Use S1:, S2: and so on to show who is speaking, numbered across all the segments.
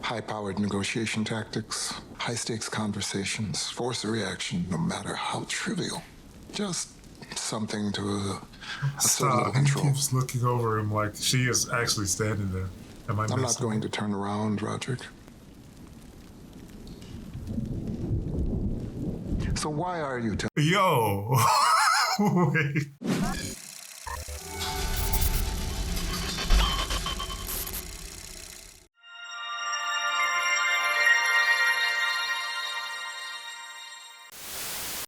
S1: High-powered negotiation tactics, high-stakes conversations, force a reaction, no matter how trivial. Just something to assert a little control.
S2: He keeps looking over him like she is actually standing there.
S1: I'm not going to turn around, Roderick. So why are you
S2: Yo! Wait.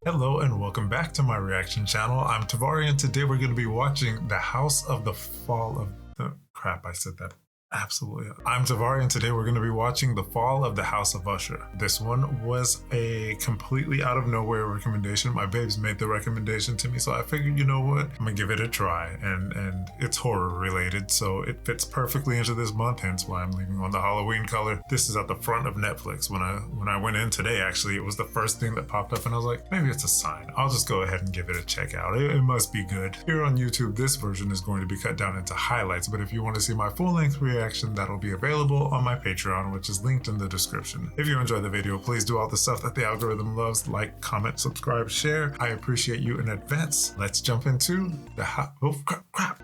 S2: Hello and welcome back to my reaction channel. I'm Tavare and today we're going to be watching The House of the Fall of the... Crap, I said that. Absolutely. I'm Tavare and today we're going to be watching The Fall of the House of Usher. This one was a completely out of nowhere recommendation. My babes made the recommendation to me, so I figured, you know what? I'm going to give it a try. And it's horror related, so it fits perfectly into this month, hence why I'm leaving on the Halloween color. This is at the front of Netflix. When I went in today, actually, it was the first thing that popped up and I was like, maybe it's a sign. I'll just go ahead and give it a check out. It must be good. Here on YouTube, this version is going to be cut down into highlights, but if you want to see my full-length reaction, that'll be available on my Patreon, which is linked in the description. If you enjoyed the video, please do all the stuff that the algorithm loves, like, comment, subscribe, share. I appreciate you in advance. Let's jump into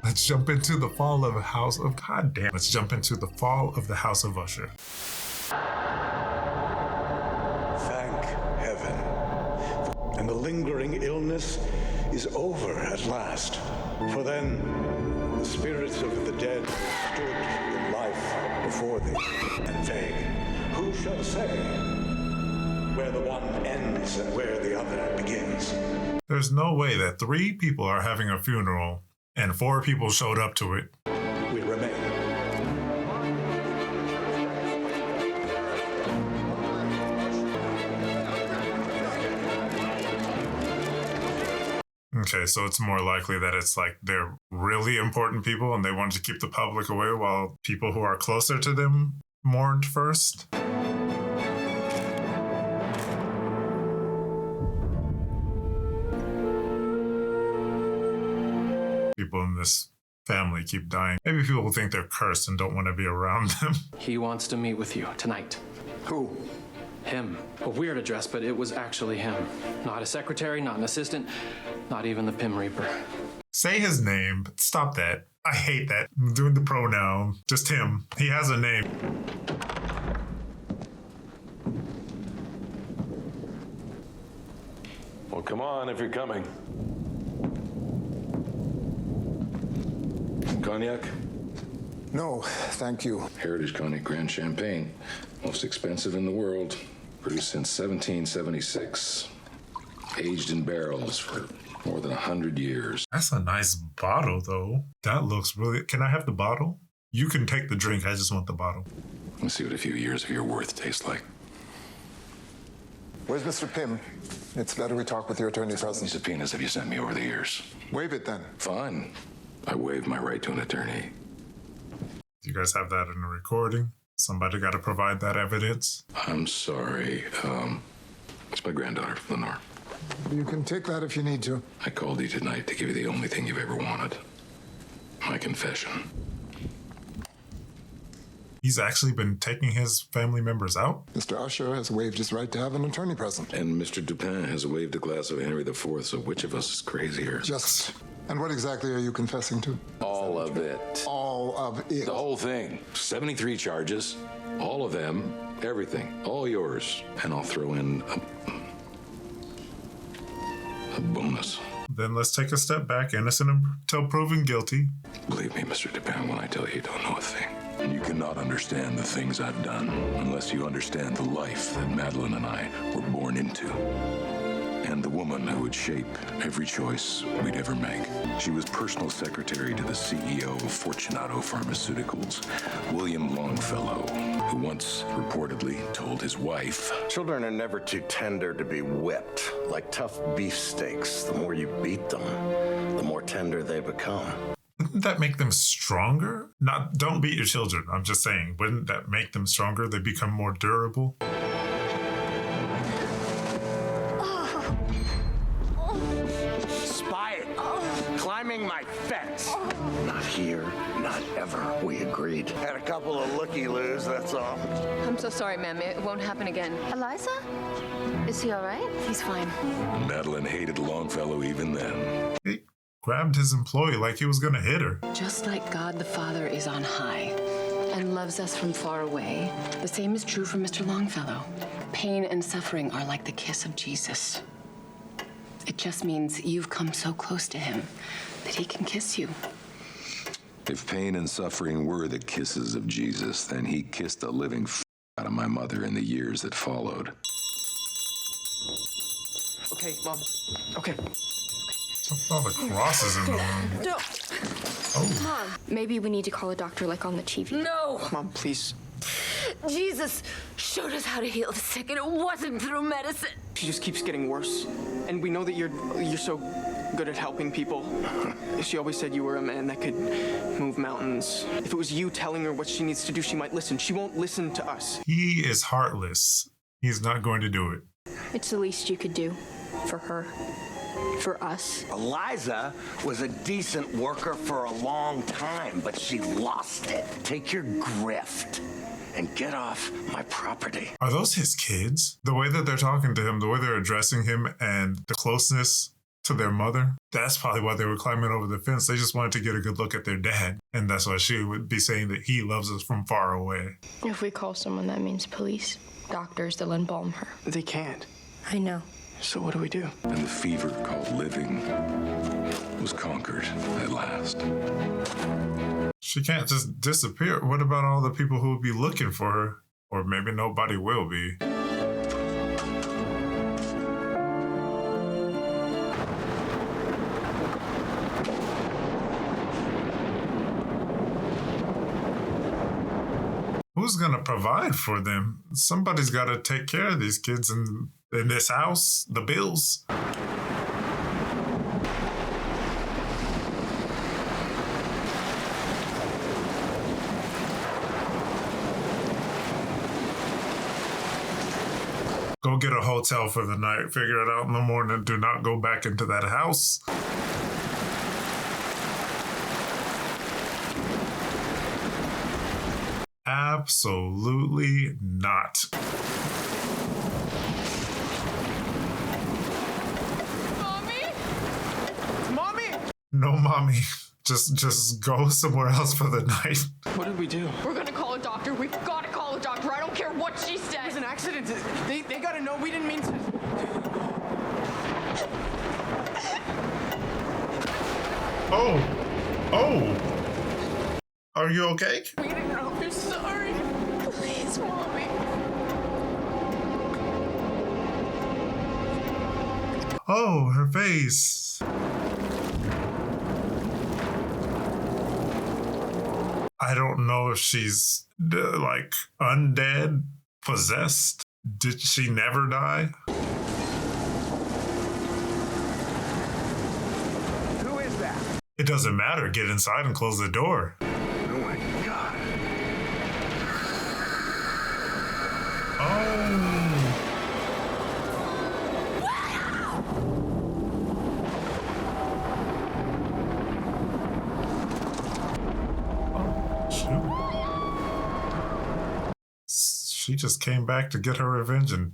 S2: Let's jump into the fall of the House of Let's jump into the fall of the House of Usher.
S3: Thank heaven. And the lingering illness is over at last. For then the spirits of the dead stood in life before thee, and vague, who shall say where the one ends and where the other begins?
S2: There's no way that 3 people are having a funeral and 4 people showed up to it.
S3: We remain.
S2: Okay, so it's more likely that it's like they're really important people and they wanted to keep the public away while people who are closer to them mourned first. People in this family keep dying. Maybe people will think they're cursed and don't want to be around them.
S4: He wants to meet with you tonight.
S1: Who?
S4: Him. A weird address, but it was actually him. Not a secretary, not an assistant, not even the Pim Reaper.
S2: Say his name, but stop that. I hate that. I'm doing the pronoun. Just him. He has a name.
S5: Well, come on if you're coming. Cognac?
S1: No, thank you.
S6: Heritage Cognac Grand Champagne. Most expensive in the world. Produced since 1776. Aged in barrels for more than 100 years.
S2: That's a nice bottle, though. That looks really... Can I have the bottle? You can take the drink. I just want the bottle.
S6: Let's see what a few years of your worth tastes like.
S1: Where's Mr. Pim? It's better we talk with your attorney
S6: How many
S1: present.
S6: subpoenas have you sent me over the years?
S1: Waive it then.
S6: Fine. I waive my right to an attorney.
S2: Do you guys have that in a recording? Somebody got to provide that evidence.
S6: I'm sorry. It's my granddaughter, Lenore.
S1: You can take that if you need to.
S6: I called you tonight to give you the only thing you've ever wanted. My confession.
S2: He's actually been taking his family members out?
S1: Mr. Usher has waived his right to have an attorney present.
S6: And Mr. Dupin has waved a glass of Henry IV, so which of us is crazier?
S1: Just... And what exactly are you confessing to?
S5: All of it.
S1: All of it.
S6: The whole thing. 73 charges. All of them. Everything. All yours. And I'll throw in a bonus.
S2: Then let's take a step back, innocent until proven guilty.
S6: Believe me, Mr. Dupin, when I tell you don't know a thing. And you cannot understand the things I've done unless you understand the life that Madeline and I were born into. And the woman who would shape every choice we'd ever make. She was personal secretary to the CEO of Fortunato Pharmaceuticals, William Longfellow, who once reportedly told his wife,
S7: Children are never too tender to be whipped. Like tough beefsteaks, the more you beat them, the more tender they become.
S2: Wouldn't that make them stronger? Don't beat your children. I'm just saying, wouldn't that make them stronger? They become more durable.
S8: climbing my fence.
S7: Not here, not ever. We agreed. Had a couple of looky-loos, that's all.
S9: I'm so sorry, ma'am. It won't happen again.
S10: Eliza? Is he all right?
S9: He's fine.
S6: Madeline hated Longfellow even then.
S2: He grabbed his employee like he was gonna hit her.
S11: Just like God the Father is on high and loves us from far away, the same is true for Mr. Longfellow. Pain and suffering are like the kiss of Jesus. It just means you've come so close to him that he can kiss you.
S6: If pain and suffering were the kisses of Jesus, then he kissed the living out of my mother in the years that followed.
S4: Okay, Mom. Okay.
S2: All the crosses in the room.
S10: No.
S2: Oh.
S10: Mom, maybe we need to call a doctor like on the TV. No.
S4: Mom, please.
S10: Jesus showed us how to heal the sick, and it wasn't through medicine.
S4: She just keeps getting worse. And we know that you're so good at helping people. She always said you were a man that could move mountains. If it was you telling her what she needs to do, she might listen. She won't listen to us.
S2: He is heartless. He's not going to do it.
S10: It's the least you could do for her, for us.
S8: Eliza was a decent worker for a long time, but she lost it. Take your grift and get off my property.
S2: Are those his kids? The way that they're talking to him, the way they're addressing him, and the closeness to their mother, that's probably why they were climbing over the fence. They just wanted to get a good look at their dad. And that's why she would be saying that he loves us from far away.
S10: If we call someone, that means police, doctors, they'll embalm her.
S4: They can't.
S10: I know.
S4: So what do we do?
S6: And the fever called living was conquered at last.
S2: She can't just disappear. What about all the people who will be looking for her? Or maybe nobody will be. Who's gonna provide for them? Somebody's gotta take care of these kids in this house, the bills. Go get a hotel for the night. Figure it out in the morning. Do not go back into that house. Absolutely not.
S9: Mommy?
S4: Mommy!
S2: No, mommy. Just go somewhere else for the night.
S4: What did we do?
S9: We're gonna call a doctor. We've gotta call a doctor. I don't care what she
S4: It was
S9: says.
S4: an accident. They gotta know we didn't mean to.
S2: Oh. Are you okay?
S9: We didn't know. I'm sorry. Please, Mommy.
S2: Oh, her face. I don't know if she's like undead, possessed. Did she never die?
S8: Who is that?
S2: It doesn't matter. Get inside and close the door.
S8: Oh my God.
S2: Oh. She just came back to get her revenge and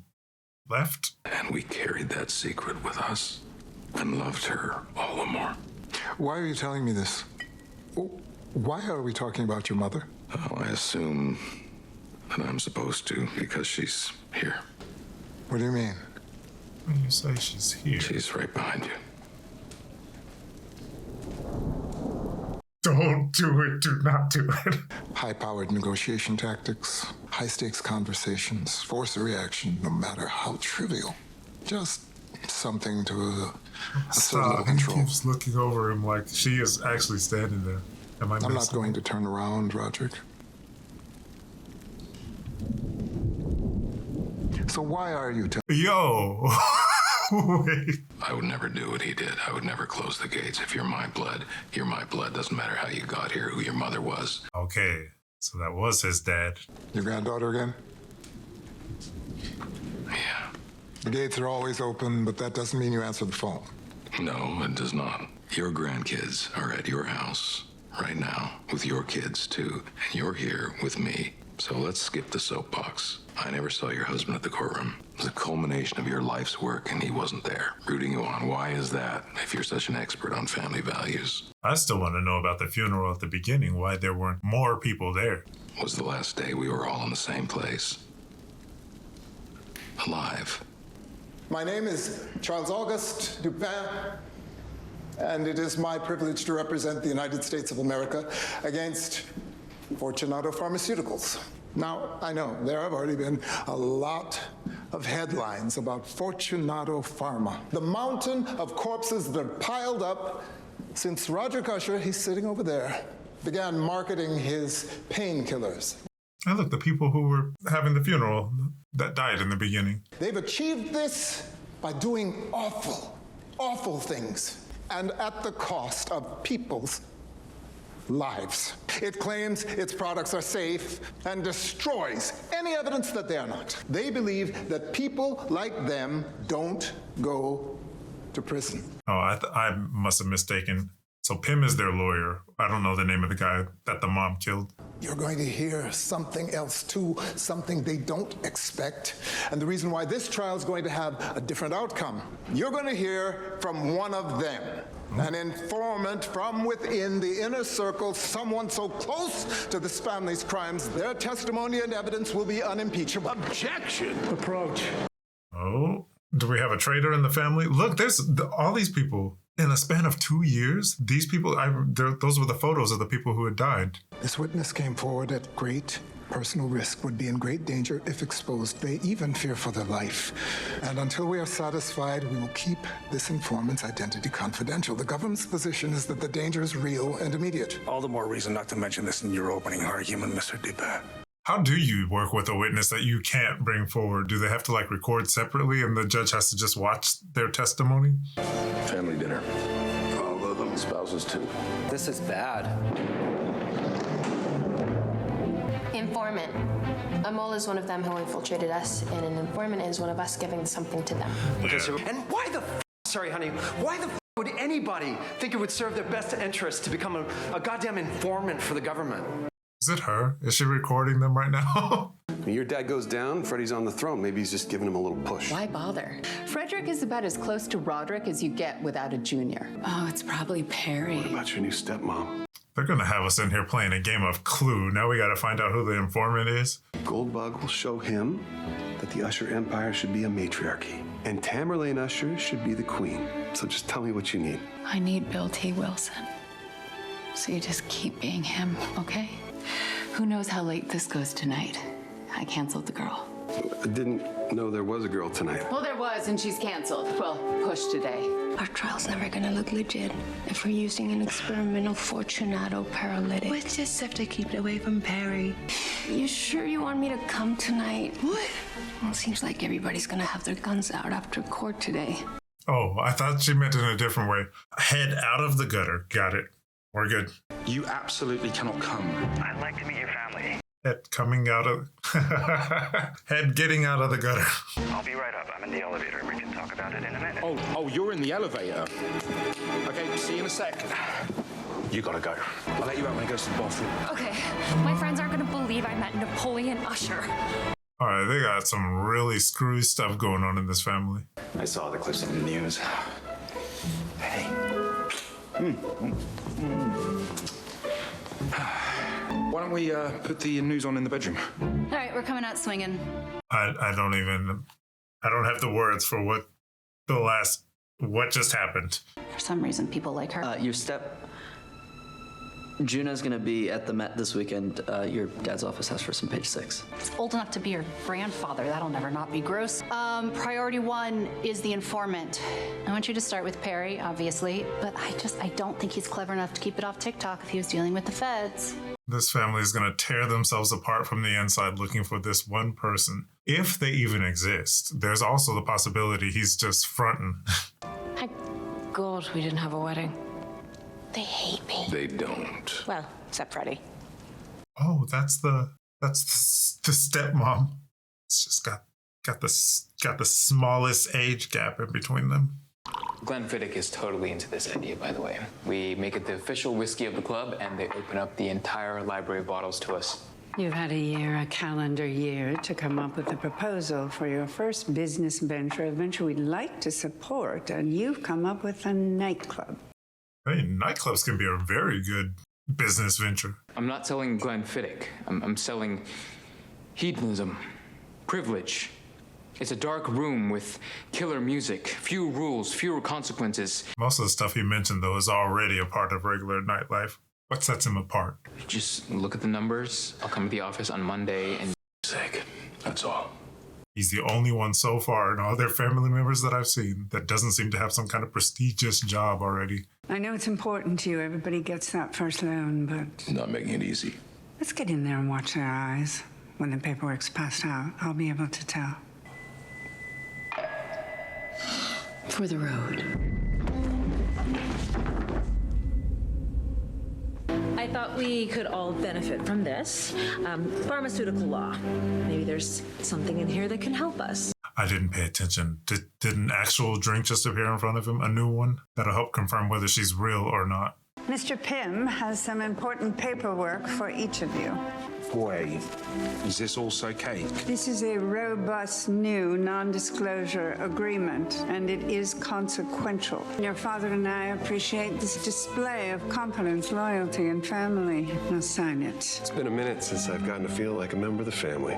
S2: left.
S6: And we carried that secret with us and loved her all the more.
S1: Why are you telling me this? Why are we talking about your mother?
S6: Oh, I assume that I'm supposed to because she's here.
S1: What do you mean?
S2: When you say she's here.
S6: She's right behind you.
S2: Don't do it. Do not do it.
S1: High-powered negotiation tactics, high-stakes conversations, force a reaction, no matter how trivial. Just something to assert a little
S2: Stop. He
S1: control.
S2: keeps looking over him like she is actually standing there. Am I
S1: I'm not
S2: missing?
S1: going to turn around, Roderick. So why are you telling?
S2: Yo. Wait.
S6: I would never do what he did. I would never close the gates. If you're my blood, you're my blood. Doesn't matter how you got here, who your mother was.
S2: Okay. So that was his dad.
S1: Your granddaughter again?
S6: Yeah.
S1: The gates are always open, but that doesn't mean you answer the phone.
S6: No, it does not. Your grandkids are at your house right now with your kids too, and you're here with me. So let's skip the soapbox. I never saw your husband at the courtroom. It was a culmination of your life's work, and he wasn't there, rooting you on. Why is that, if you're such an expert on family values?
S2: I still want to know about the funeral at the beginning, why there weren't more people there.
S6: It was the last day we were all in the same place. Alive.
S1: My name is Charles Auguste Dupin, and it is my privilege to represent the United States of America against Fortunato Pharmaceuticals. Now, I know there have already been a lot of headlines about Fortunato Pharma. The mountain of corpses that are piled up since Roger Usher, he's sitting over there, began marketing his painkillers.
S2: And look, the people who were having the funeral that died in the beginning.
S1: They've achieved this by doing awful, awful things, and at the cost of people's lives. It claims its products are safe and destroys any evidence that they are not. They believe that people like them don't go to prison.
S2: Oh, I must have mistaken. So Pim is their lawyer. I don't know the name of the guy that the mom killed.
S1: You're going to hear something else too, something they don't expect. And the reason why this trial is going to have a different outcome. You're going to hear from one of them. An informant from within the inner circle, someone so close to this family's crimes, their testimony and evidence will be unimpeachable.
S3: Objection!
S1: Approach.
S2: Oh, do we have a traitor in the family? Look, there's all these people. In a span of 2 years, these people, those were the photos of the people who had died.
S1: This witness came forward at great personal risk, would be in great danger if exposed. They even fear for their life. And until we are satisfied, we will keep this informant's identity confidential. The government's position is that the danger is real and immediate.
S3: All the more reason not to mention this in your opening argument, Mr. Dupin.
S2: How do you work with a witness that you can't bring forward? Do they have to record separately and the judge has to just watch their testimony?
S6: Family dinner. All of them. Spouses too.
S12: This is bad.
S9: Informant. A mole is one of them who infiltrated us, and an informant is one of us giving something to them.
S12: Okay, so, and why the sorry, honey, why the would anybody think it would serve their best interest to become a goddamn informant for the government?
S2: Is it her? Is she recording them right now?
S13: When your dad goes down, Freddie's on the throne. Maybe he's just giving him a little push.
S11: Why bother? Frederick is about as close to Roderick as you get without a junior. Oh, it's probably Perry.
S13: What about your new stepmom?
S2: They're gonna have us in here playing a game of Clue. Now we gotta find out who the informant is.
S13: Goldbug will show him that the Usher Empire should be a matriarchy. And Tamerlane Usher should be the queen. So just tell me what you need.
S11: I need Bill T. Wilson. So you just keep being him, okay? Who knows how late this goes tonight? I canceled the girl.
S13: I didn't know there was a girl tonight.
S11: Well, there was, and she's canceled. Well, pushed today.
S9: Our trial's never gonna look legit if we're using an experimental Fortunato paralytic. We just have to keep it away from Perry. You sure you want me to come tonight? What? Well, it seems like everybody's gonna have their guns out after court today.
S2: Oh, I thought she meant it in a different way. Head out of the gutter. Got it. We're good.
S14: You absolutely cannot come.
S15: I'd like to meet your family.
S2: Head coming out of... Head getting out of the gutter.
S15: I'll be right up. I'm in the elevator. We can talk about it in a minute.
S14: Oh, you're in the elevator. Okay, see you in a sec. You gotta go. I'll let you out when he goes to the bathroom.
S16: Okay, my friends aren't gonna believe I met Napoleon Usher.
S2: All right, they got some really screwy stuff going on in this family.
S14: I saw the clips on the news. Hey. Why don't we put the news on in the bedroom?
S16: All right, we're coming out swinging.
S2: I don't have the words for what just happened.
S16: For some reason, people like her.
S12: Juna's gonna be at the Met this weekend. Your dad's office has for some page 6.
S16: He's old enough to be your grandfather. That'll never not be gross. Priority 1 is the informant. I want you to start with Perry, obviously, but I don't think he's clever enough to keep it off TikTok if he was dealing with the feds.
S2: This family is going to tear themselves apart from the inside looking for this one person. If they even exist, there's also the possibility he's just fronting.
S9: Thank God we didn't have a wedding. They hate me.
S6: They don't.
S9: Well, except Freddie.
S2: Oh, that's the stepmom. It's just got the smallest age gap in between them.
S17: Glenfiddich is totally into this idea, by the way. We make it the official whiskey of the club, and they open up the entire library of bottles to us.
S18: You've had a calendar year, to come up with a proposal for your first business venture, a venture we'd like to support, and you've come up with a nightclub.
S2: Hey, nightclubs can be a very good business venture.
S17: I'm not selling Glenfiddich. I'm selling hedonism, privilege. It's a dark room with killer music, few rules, fewer consequences.
S2: Most of the stuff he mentioned, though, is already a part of regular nightlife. What sets him apart?
S17: Just look at the numbers. I'll come to the office on Monday and...
S6: Sake. That's all.
S2: He's the only one so far in all their family members that I've seen that doesn't seem to have some kind of prestigious job already.
S18: I know it's important to you. Everybody gets that first loan, but...
S6: Not making it easy.
S18: Let's get in there and watch their eyes. When the paperwork's passed out, I'll be able to tell.
S11: For the road.
S10: I thought we could all benefit from this. Pharmaceutical law. Maybe there's something in here that can help us.
S2: I didn't pay attention. Did an actual drink just appear in front of him? A new one? That'll help confirm whether she's real or not.
S18: Mr. Pym has some important paperwork for each of you.
S14: Boy, is this also cake?
S18: This is a robust new non-disclosure agreement, and it is consequential. Your father and I appreciate this display of confidence, loyalty, and family. Now sign it.
S13: It's been a minute since I've gotten to feel like a member of the family.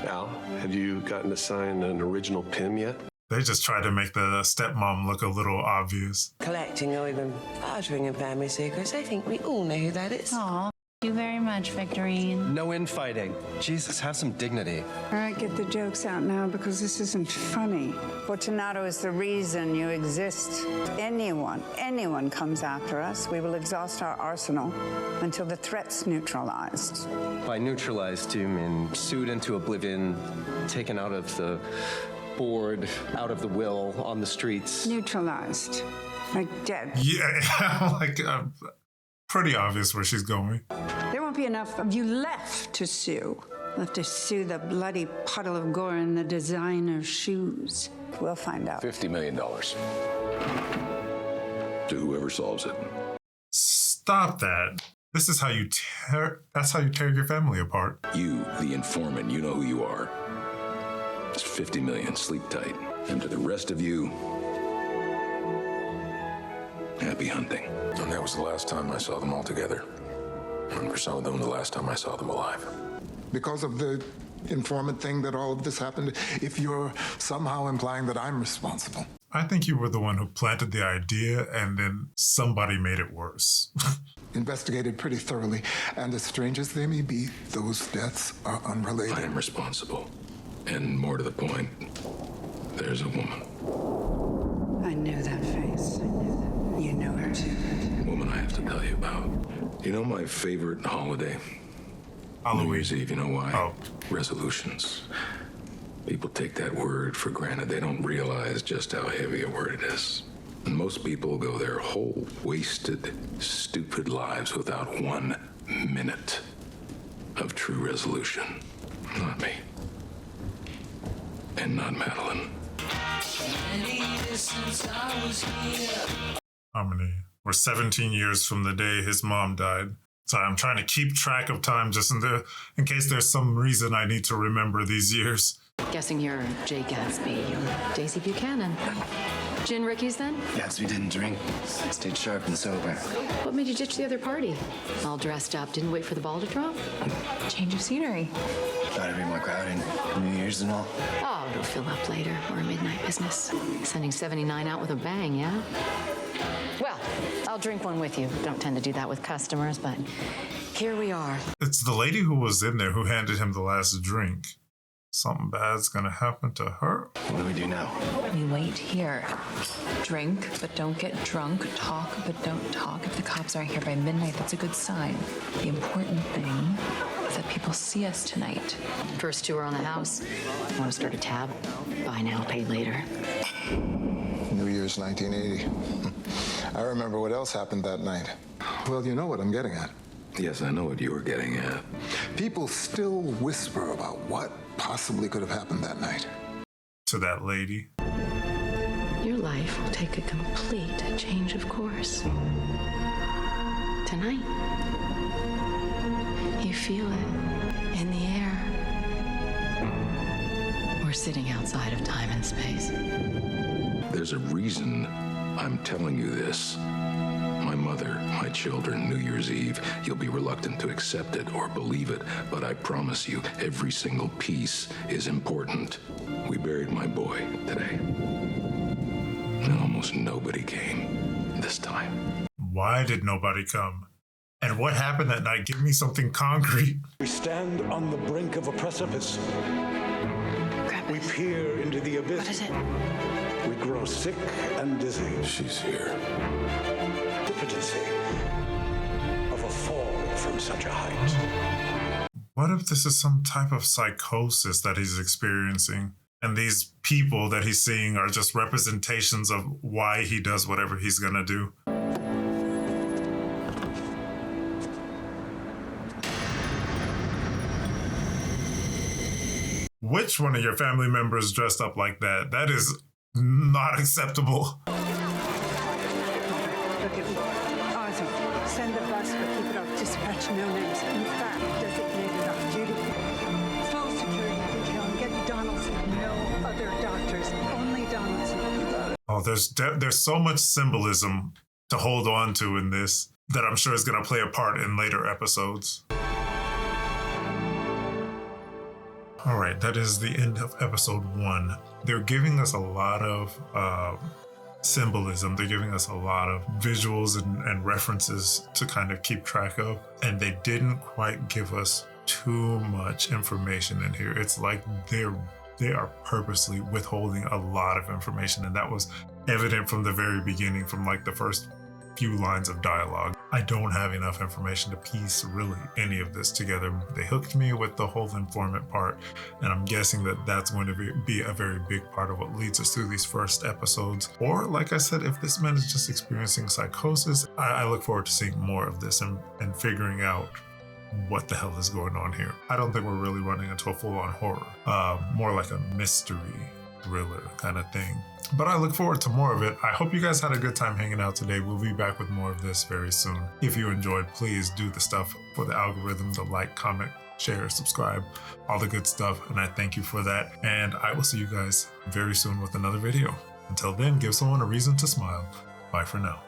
S13: Al, have you gotten to sign an original Pym yet?
S2: They just tried to make the stepmom look a little obvious.
S19: Collecting or even bartering in family secrets, I think we all know who that is.
S16: Aw, thank you very much, Victorine.
S12: No infighting. Jesus, have some dignity.
S18: All right, get the jokes out now, because this isn't funny. Fortunato is the reason you exist. Anyone comes after us, we will exhaust our arsenal until the threat's neutralized.
S12: By neutralized, you mean sued into oblivion, taken out of the board, out of the will, on the streets.
S18: Neutralized. Like dead.
S2: Yeah, pretty obvious where she's going.
S18: There won't be enough of you left to sue. We'll have to sue the bloody puddle of gore in the designer shoes. We'll find out.
S6: $50 million. To whoever solves it.
S2: Stop that. This is how you that's how you tear your family apart.
S6: You, the informant, you know who you are. It's $50 million, sleep tight. And to the rest of you, happy hunting. And that was the last time I saw them all together. And for some of them, the last time I saw them alive.
S1: Because of the informant thing that all of this happened, if you're somehow implying that I'm responsible.
S2: I think you were the one who planted the idea and then somebody made it worse.
S1: Investigated pretty thoroughly, and as strange as they may be, those deaths are unrelated.
S6: I am responsible. And more to the point, there's a woman.
S18: I knew that face. You know her too.
S6: Woman I have to tell you about. You know my favorite holiday?
S2: Halloween.
S6: New Year's Eve. You know why?
S2: Oh.
S6: Resolutions. People take that word for granted. They don't realize just how heavy a word it is. And most people go their whole wasted, stupid lives without 1 minute of true resolution. Not me. And not Madeline.
S2: How many? We're 17 years from the day his mom died. So I'm trying to keep track of time just in case there's some reason I need to remember these years.
S11: Guessing you're Jay Gatsby, Daisy Buchanan. Gin Rickies, then?
S20: Yes, we didn't drink. Stayed sharp and sober.
S11: What made you ditch the other party? All dressed up, didn't wait for the ball to drop? Change of scenery.
S20: Thought it'd be more crowded. New Year's and all.
S11: Oh, it'll fill up later. We're a midnight business. Sending 79 out with a bang, yeah? Well, I'll drink one with you. Don't tend to do that with customers, but here we are.
S2: It's the lady who was in there who handed him the last drink. Something bad's gonna happen to her.
S20: What do we do now?
S21: We wait here. Drink, but don't get drunk. Talk, but don't talk. If the cops aren't here by midnight, that's a good sign. The important thing is that people see us tonight.
S11: First tour on the house. Want to start a tab? Buy now, pay later.
S1: New Year's 1980. I remember what else happened that night. Well, you know what I'm getting at.
S6: Yes, I know what you were getting at.
S1: People still whisper about what possibly could have happened that night.
S2: To that lady.
S11: You're
S9: your life will take a complete change of course. Tonight, you feel it in the air. We're sitting outside of time and space.
S6: There's a reason I'm telling you this. My mother, my children, New Year's Eve, you'll be reluctant to accept it or believe it, but I promise you, every single piece is important. We buried my boy today. And almost nobody came this time.
S2: Why did nobody come? And what happened that night? Give me something concrete.
S3: We stand on the brink of a precipice. We peer into the abyss.
S11: What is it?
S3: We grow sick and dizzy.
S6: She's here.
S3: Impotency of a fall from such a height.
S2: What if this is some type of psychosis that he's experiencing? And these people that he's seeing are just representations of why he does whatever he's gonna do. Which one of your family members dressed up like that? That is not acceptable.
S18: Look at Arthur. Send the bus, but keep it off dispatch, no names. In fact, designated off-duty. Full security detail and get Donaldson. No other doctors, only Donaldson.
S2: Oh, there's so much symbolism to hold on to in this that I'm sure is going to play a part in later episodes. All right, that is the end of episode 1. They're giving us a lot of symbolism. They're giving us a lot of visuals and references to kind of keep track of. And they didn't quite give us too much information in here. It's like they are purposely withholding a lot of information. And that was evident from the very beginning, from like the first few lines of dialogue. I don't have enough information to piece really any of this together. They hooked me with the whole informant part, and I'm guessing that that's going to be a very big part of what leads us through these first episodes. Or like I said, if this man is just experiencing psychosis, I look forward to seeing more of this and figuring out what the hell is going on here. I don't think we're really running into a full-on horror, more like a mystery thriller kind of thing. But I look forward to more of it. I hope you guys had a good time hanging out today. We'll be back with more of this very soon. If you enjoyed, please do the stuff for the algorithm, the like, comment, share, subscribe, all the good stuff. And I thank you for that. And I will see you guys very soon with another video. Until then, give someone a reason to smile. Bye for now.